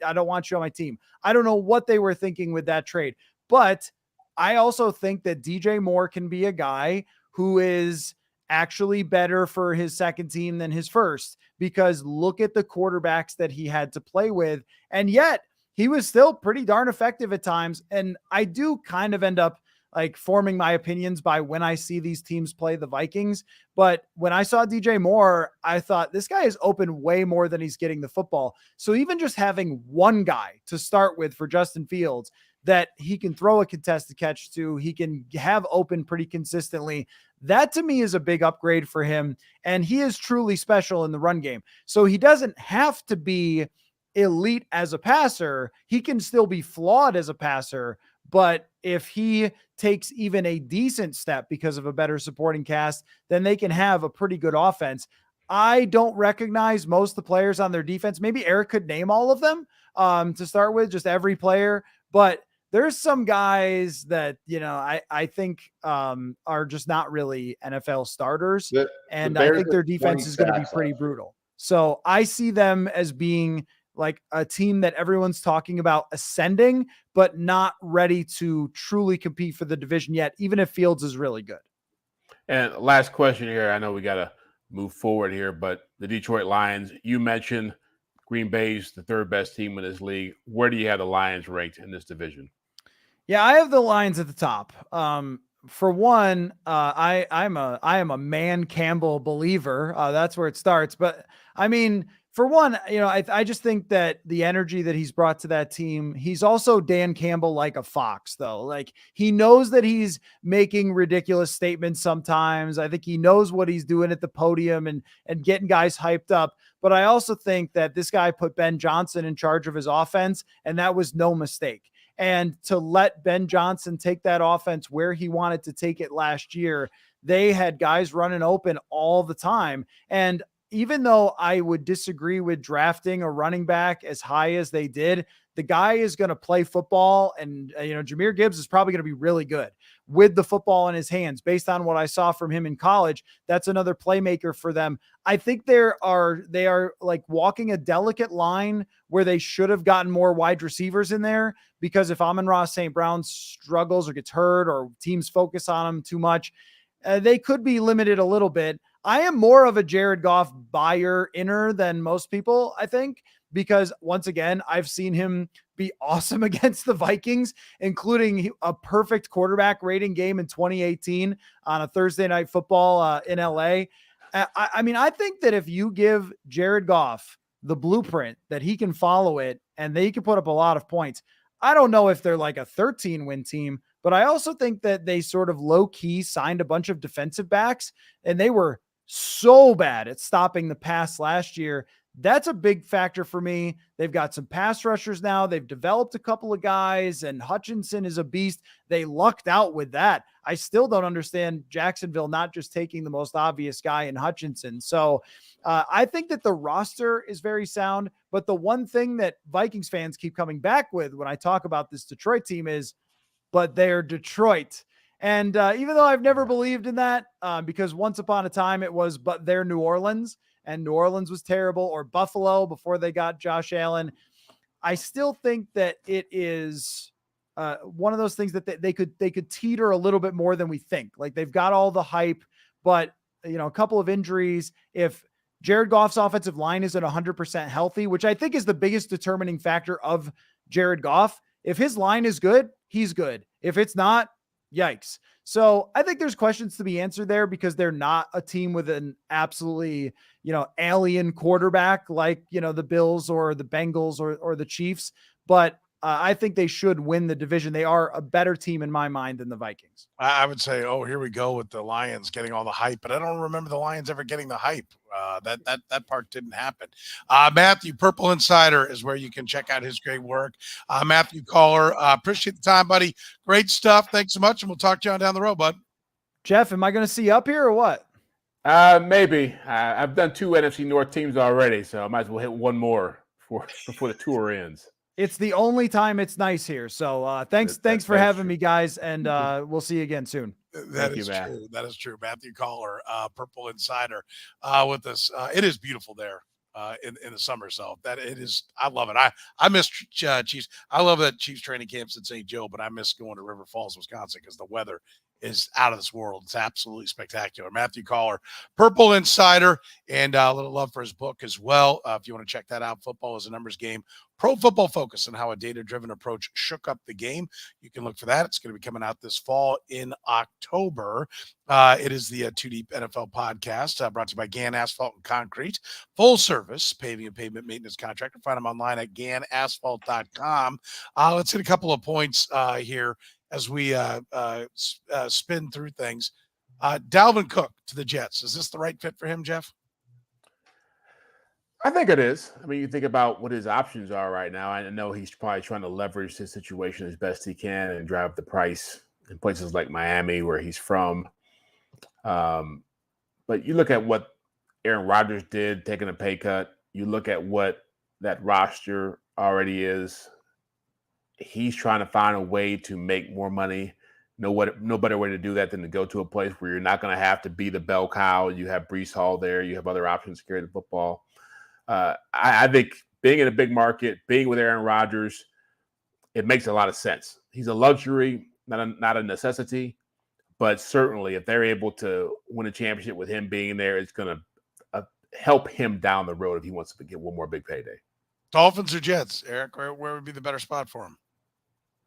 you on my team. I don't know what they were thinking with that trade, but I also think that DJ Moore can be a guy who is actually better for his second team than his first, because look at the quarterbacks that he had to play with. And yet he was still pretty darn effective at times. And I do kind of end up like forming my opinions by when I see these teams play the Vikings. But when I saw DJ Moore, I thought this guy is open way more than he's getting the football. So even just having one guy to start with for Justin Fields that he can throw a contested catch to, he can have open pretty consistently, that to me is a big upgrade for him. And he is truly special in the run game. So he doesn't have to be elite as a passer. He can still be flawed as a passer. But if he takes even a decent step because of a better supporting cast, then they can have a pretty good offense. I don't recognize most of the players on their defense. Maybe Eric could name all of them to start with, just every player. But there's some guys that, I think are just not really NFL starters. And I think their defense is going to be pretty brutal. So I see them as being like a team that everyone's talking about ascending, but not ready to truly compete for the division yet, even if Fields is really good. And last question here. I know we got to move forward here, but the Detroit Lions, you mentioned Green Bay's the 3rd best team in this league. Where do you have the Lions ranked in this division? Yeah, I have the Lions at the top. For one, I am a Man Campbell believer. That's where it starts. But I mean, for one, I just think that the energy that he's brought to that team, he's also Dan Campbell like a fox, though. Like, he knows that he's making ridiculous statements sometimes. I think he knows what he's doing at the podium and getting guys hyped up. But I also think that this guy put Ben Johnson in charge of his offense, and that was no mistake. And to let Ben Johnson take that offense where he wanted to take it last year, they had guys running open all the time. And even though I would disagree with drafting a running back as high as they did, the guy is going to play football. And, Jahmyr Gibbs is probably going to be really good with the football in his hands based on what I saw from him in college. That's another playmaker for them. I think they are like walking a delicate line where they should have gotten more wide receivers in there, because if Amon-Ra St. Brown struggles or gets hurt or teams focus on him too much, they could be limited a little bit. I am more of a Jared Goff buyer inner than most people, I think, because once again, I've seen him be awesome against the Vikings, including a perfect quarterback rating game in 2018 on a Thursday Night Football in LA. I think that if you give Jared Goff the blueprint, that he can follow it and they can put up a lot of points. I don't know if they're like a 13-win team, but I also think that they sort of low-key signed a bunch of defensive backs, and they were so bad at stopping the pass last year. That's a big factor for me. They've got some pass rushers now. They've developed a couple of guys, and Hutchinson is a beast. They lucked out with that. I still don't understand Jacksonville not just taking the most obvious guy in Hutchinson. So I think that the roster is very sound, but the one thing that Vikings fans keep coming back with when I talk about this Detroit team is, but they're Detroit. And even though I've never believed in that, because once upon a time it was, but they're New Orleans, and New Orleans was terrible, or Buffalo before they got Josh Allen, I still think that it is one of those things that they could teeter a little bit more than we think. Like, they've got all the hype, but a couple of injuries. If Jared Goff's offensive line isn't 100% healthy, which I think is the biggest determining factor of Jared Goff, if his line is good, he's good. If it's not, yikes. So I think there's questions to be answered there, because they're not a team with an absolutely, alien quarterback like, the Bills or the Bengals or the Chiefs. But I think they should win the division. They are a better team in my mind than the Vikings. I would say, here we go with the Lions getting all the hype, but I don't remember the Lions ever getting the hype. That part didn't happen. Mathew, Purple Insider is where you can check out his great work. Mathew Coller, appreciate the time, buddy. Great stuff. Thanks so much, and we'll talk to you on down the road, bud. Jeff, am I going to see you up here or what? Maybe. I've done 2 NFC North teams already, so I might as well hit one more before the tour ends. It's the only time it's nice here. So thanks for having me, guys, and we'll see you again soon. That is true. That is true. Mathew Coller, Purple Insider, with us. It is beautiful there in the summer. So that it is. I love it. I miss Chiefs. I love that Chiefs training camps in St. Joe, but I miss going to River Falls, Wisconsin, because the weather is out of this world. It's absolutely spectacular. Mathew Coller, Purple Insider, and a little love for his book as well. If you want to check that out, Football is a Numbers Game, Pro Football Focus, and how a data-driven approach shook up the game. You can look for that. It's going to be coming out this fall in October. It is the Too Deep NFL podcast, brought to you by Gann Asphalt and Concrete, full service paving and pavement maintenance contractor. Find them online at GannAsphalt.com. Let's hit a couple of points here as we spin through things. Dalvin Cook to the Jets. Is this the right fit for him, Jeff? I think it is. I mean, you think about what his options are right now. I know he's probably trying to leverage his situation as best he can and drive up the price in places like Miami, where he's from. But you look at what Aaron Rodgers did, taking a pay cut. You look at what that roster already is. He's trying to find a way to make more money. No better way to do that than to go to a place where you're not going to have to be the bell cow. You have Breece Hall there. You have other options to carry the football. I think being in a big market, being with Aaron Rodgers, it makes a lot of sense. He's a luxury, not a necessity. But certainly if they're able to win a championship with him being there, it's going to help him down the road if he wants to get one more big payday. Dolphins or Jets, Eric? Where would be the better spot for him?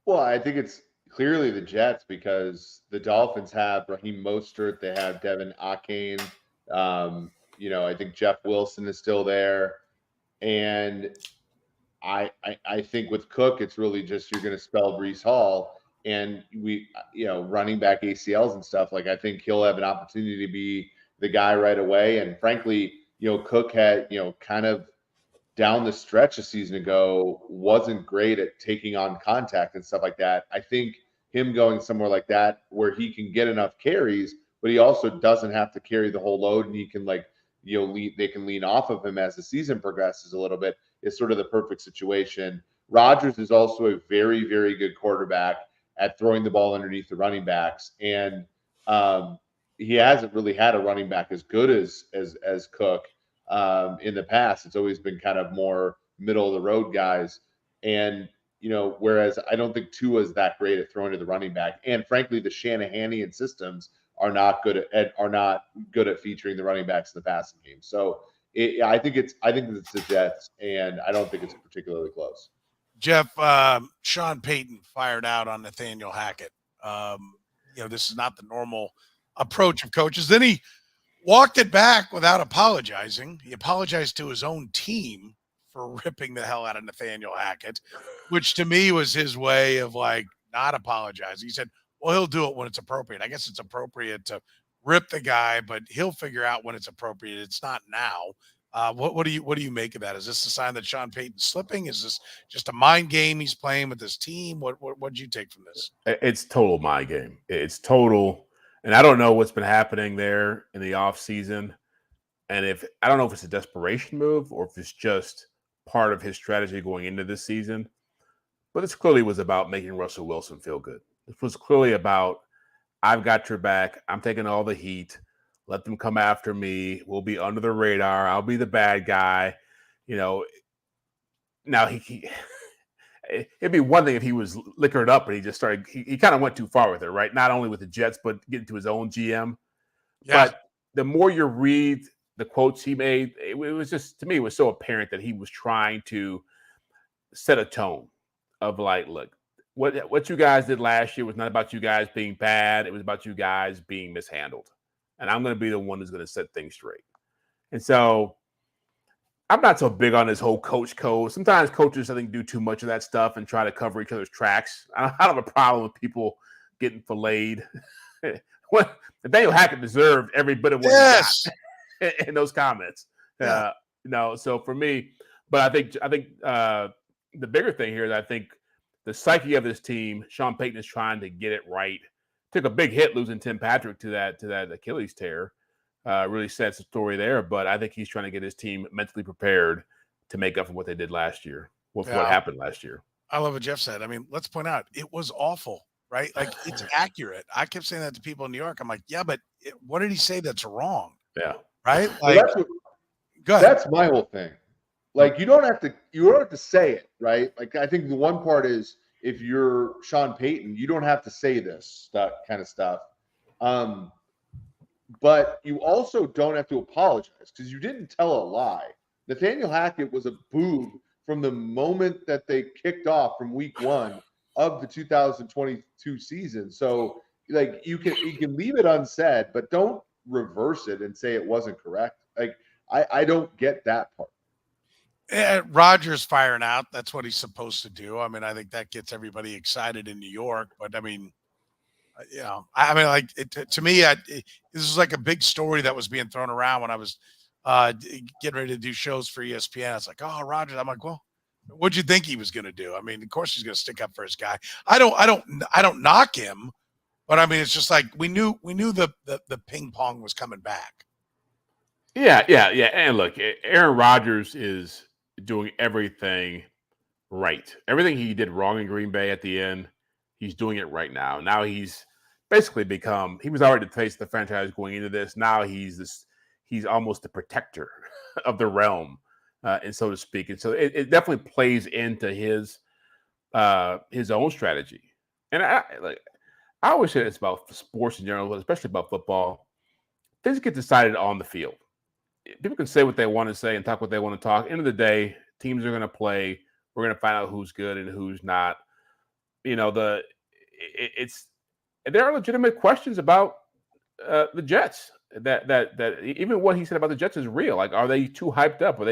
Well, I think it's clearly the Jets, because the Dolphins have Raheem Mostert, they have Devin Akane. I think Jeff Wilson is still there. And I think with Cook, it's really just you're going to spell Breece Hall. And running back ACLs and stuff, like I think he'll have an opportunity to be the guy right away. And frankly, Cook had, kind of down the stretch a season ago, wasn't great at taking on contact and stuff like that. I think him going somewhere like that where he can get enough carries, but he also doesn't have to carry the whole load, and he can they can lean off of him as the season progresses a little bit. It's sort of the perfect situation. Rodgers is also a very, very good quarterback at throwing the ball underneath the running backs, and he hasn't really had a running back as good as Cook in the past. It's always been kind of more middle of the road guys, and whereas I don't think Tua is that great at throwing to the running back, and frankly, the Shanahanian systems are not good at featuring the running backs in the passing game. So I think it's the Jets, and I don't think it's particularly close. Jeff, Sean Payton fired out on Nathaniel Hackett. This is not the normal approach of coaches. Then he walked it back without apologizing. He apologized to his own team for ripping the hell out of Nathaniel Hackett, which to me was his way of not apologizing. He said, well, he'll do it when it's appropriate. I guess it's appropriate to rip the guy, but he'll figure out when it's appropriate. It's not now. What do you make of that? Is this a sign that Sean Payton's slipping? Is this just a mind game he's playing with his team? What did you take from this? It's total mind game. It's total, and I don't know what's been happening there in the off season, and I don't know if it's a desperation move or if it's just part of his strategy going into this season. But this clearly was about making Russell Wilson feel good. This was clearly about, I've got your back. I'm taking all the heat. Let them come after me. We'll be under the radar. I'll be the bad guy. Now it'd be one thing if he was liquored up and he just started. He kind of went too far with it, right? Not only with the Jets, but getting to his own GM. Yeah. But the more you read the quotes he made, it was just, to me, it was so apparent that he was trying to set a tone of look, what you guys did last year was not about you guys being bad. It was about you guys being mishandled. And I'm going to be the one who's going to set things straight. And so I'm not so big on this whole coach code. Sometimes coaches, I think, do too much of that stuff and try to cover each other's tracks. I don't have a problem with people getting filleted. Nathaniel Hackett deserved every bit of what he got in those comments. Yeah. So for me, but I think the bigger thing here is I think the psyche of this team, Sean Payton is trying to get it right. Took a big hit losing Tim Patrick to that Achilles tear. Really sets the story there, but I think he's trying to get his team mentally prepared to make up for what they did last year, what happened last year. I love what Jeff said. I mean, let's point out, it was awful, right? It's accurate. I kept saying that to people in New York. I'm like, yeah, but what did he say that's wrong? Yeah. Right? That's my whole thing. You don't have to say it, right? I think the one part is, if you're Sean Payton, you don't have to say this kind of stuff. But you also don't have to apologize because you didn't tell a lie. Nathaniel Hackett was a boob from the moment that they kicked off from week 1 of the 2022 season. So you can leave it unsaid, but don't reverse it and say it wasn't correct. I don't get that part. Rodgers firing out, that's what he's supposed to do. I mean, I think that gets everybody excited in New York, but I mean, to me, this is like a big story that was being thrown around when I was getting ready to do shows for ESPN. I was like, oh, Rodgers. I'm like, well, what'd you think he was going to do? I mean, of course he's going to stick up for his guy. I don't knock him, but I mean, it's just like we knew the ping pong was coming back. Yeah. And look, Aaron Rodgers is doing everything right. Everything he did wrong in Green Bay at the end, he's doing it right now. Now he's basically he was already the face of the franchise going into this. Now he's almost the protector of the realm, and so to speak. And so it definitely plays into his own strategy. And I always say this about sports in general, but especially about football. Things get decided on the field. People can say what they want to say and talk what they want to talk. End of the day, teams are going to play. We're going to find out who's good and who's not. There are legitimate questions about the Jets. That even what he said about the Jets is real. Are they too hyped up?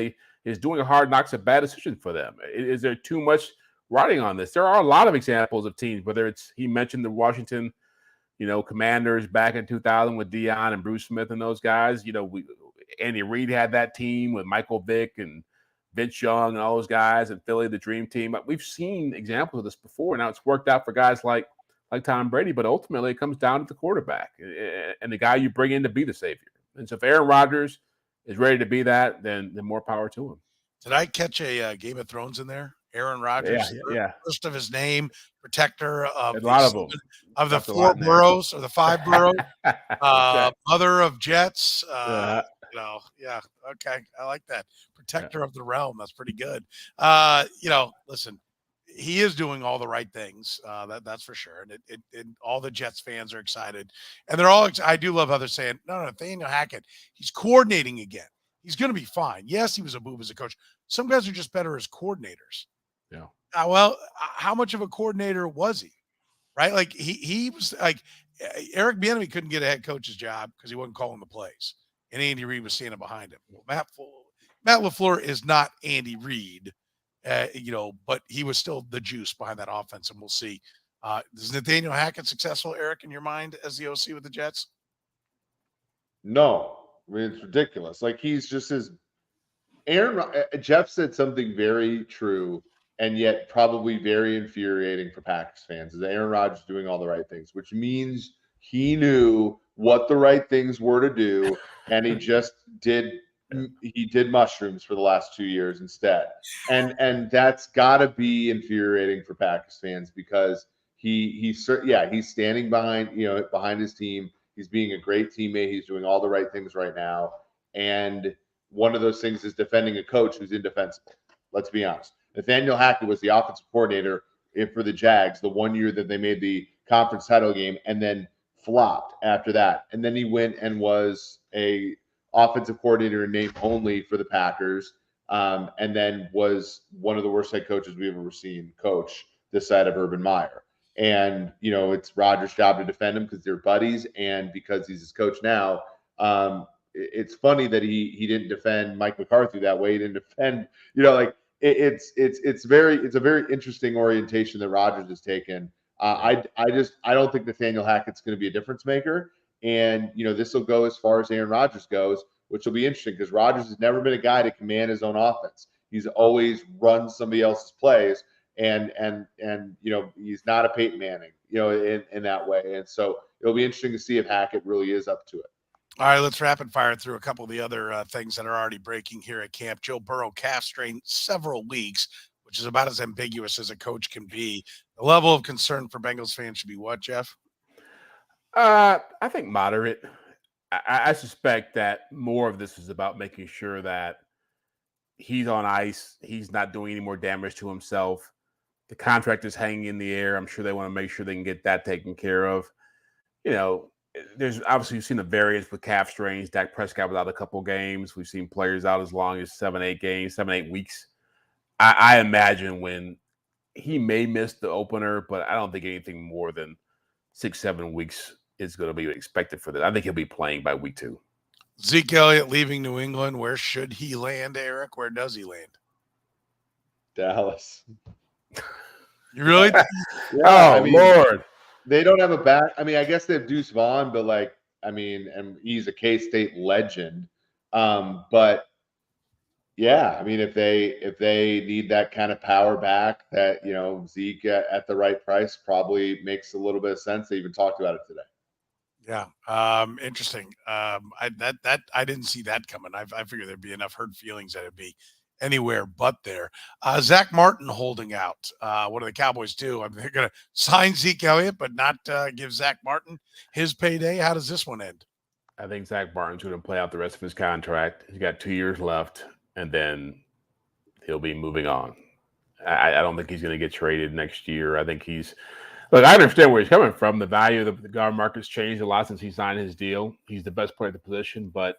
Is doing a Hard Knocks a bad decision for them? Is there too much riding on this? There are a lot of examples of teams. Whether he mentioned the Washington, Commanders back in 2000 with Dion and Bruce Smith and those guys. Andy Reid had that team with Michael Vick and Vince Young and all those guys, and Philly, the dream team. We've seen examples of this before. Now it's worked out for guys like like Tom Brady, but ultimately it comes down to the quarterback and the guy you bring in to be the savior. And so if Aaron Rodgers is ready to be that, then more power to him. Did I catch a Game of Thrones in there? Aaron Rodgers, Yeah. first of his name, protector of A lot of them. of the That's a 4 lot in there. boroughs or the 5 boroughs, Okay. mother of Jets. Yeah. Okay, I like that. Protector of the realm. That's pretty good. Listen, he is doing all the right things. That's for sure. And all the Jets fans are excited, and they're all. I do love how they're saying, no, Nathaniel Hackett, he's coordinating again. He's going to be fine. Yes, he was a boob as a coach. Some guys are just better as coordinators. Yeah. How much of a coordinator was he? Right? Like he was like Eric Bieniemy couldn't get a head coach's job because he wasn't calling the plays, and Andy Reid was standing behind him. Well, Matt LaFleur is not Andy Reid, but he was still the juice behind that offense, and we'll see. Is Nathaniel Hackett successful, Eric, in your mind as the OC with the Jets? No, I mean, it's ridiculous. Like he's just as Jeff said something very true and yet probably very infuriating for Packers fans is Aaron Rodgers doing all the right things, which means he knew what the right things were to do, and he just did mushrooms for the last 2 years instead. And that's got to be infuriating for Packers fans because he's standing behind his team. He's being a great teammate. He's doing all the right things right now. And one of those things is defending a coach who's indefensible. Let's be honest. Nathaniel Hackett was the offensive coordinator for the Jags the 1 year that they made the conference title game and then flopped after that. And then he went and was a offensive coordinator in name only for the Packers, and then was one of the worst head coaches we've ever seen coach this side of Urban Meyer. And, it's Rodgers' job to defend him because they're buddies and because he's his coach now. It's funny that he didn't defend Mike McCarthy that way. He didn't defend, it's a very interesting orientation that Rodgers has taken. I don't think Nathaniel Hackett's going to be a difference maker. And, this will go as far as Aaron Rodgers goes, which will be interesting because Rodgers has never been a guy to command his own offense. He's always run somebody else's plays. And he's not a Peyton Manning, in that way. And so it'll be interesting to see if Hackett really is up to it. All right, let's rapid fire through a couple of the other things that are already breaking here at camp. Joe Burrow calf strain several weeks, which is about as ambiguous as a coach can be. The level of concern for Bengals fans should be what, Jeff? I think moderate. I suspect that more of this is about making sure that he's on ice. He's not doing any more damage to himself. The contract is hanging in the air. I'm sure they want to make sure they can get that taken care of. There's obviously you've seen the variance with calf strains. Dak Prescott was out a couple games. We've seen players out as long as 7-8 weeks. I imagine when he may miss the opener, but I don't think anything more than 6-7 weeks is going to be expected for that. I think he'll be playing by week 2. Zeke Elliott leaving New England. Where should he land, Eric? Where does he land? Dallas. You really? Lord. They don't have a back. I mean, I guess they have Deuce Vaughn, but and he's a K-State legend. But yeah, I mean, if they need that kind of power back, that Zeke at the right price probably makes a little bit of sense. They even talked about it today. Yeah, interesting. I didn't see that coming. I figured there'd be enough hurt feelings that it'd be anywhere but there. Zach Martin holding out. What do the Cowboys do? I mean, they're going to sign Zeke Elliott, but not give Zach Martin his payday. How does this one end? I think Zach Martin's going to play out the rest of his contract. He's got 2 years left, and then he'll be moving on. I don't think he's going to get traded next year. I think look, I understand where he's coming from. The value of the guard market's changed a lot since he signed his deal. He's the best player at the position, but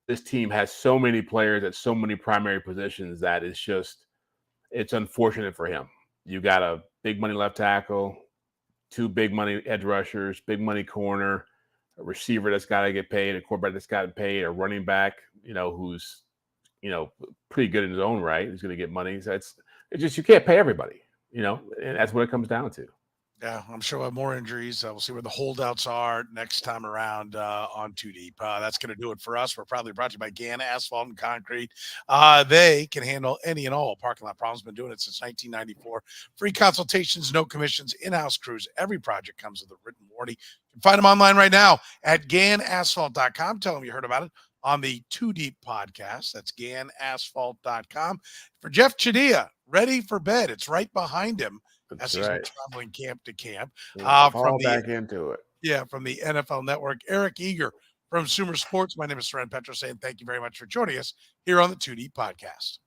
this team has so many players at so many primary positions that it's unfortunate for him. You got a big money left tackle, 2 big money edge rushers, big money corner, a receiver that's got to get paid, a quarterback that's got to pay, a running back, who's, pretty good in his own right. He's going to get money. So it's just, you can't pay everybody, and that's what it comes down to. Yeah, I'm sure we'll have more injuries. We'll see where the holdouts are next time around on Too Deep. That's going to do it for us. We're proudly brought to you by Gann Asphalt and Concrete. They can handle any and all parking lot problems. Been doing it since 1994. Free consultations, no commissions, in-house crews. Every project comes with a written warranty. You can find them online right now at GannAsphalt.com. Tell them you heard about it on the Too Deep podcast. That's GannAsphalt.com. For Jeff Chadiha, ready for bed. It's right behind him. As he's been traveling camp to camp. Fall back into it. Yeah, from the NFL Network. Eric Eager from Sumer Sports. My name is Soren Petro saying thank you very much for joining us here on the 2D podcast.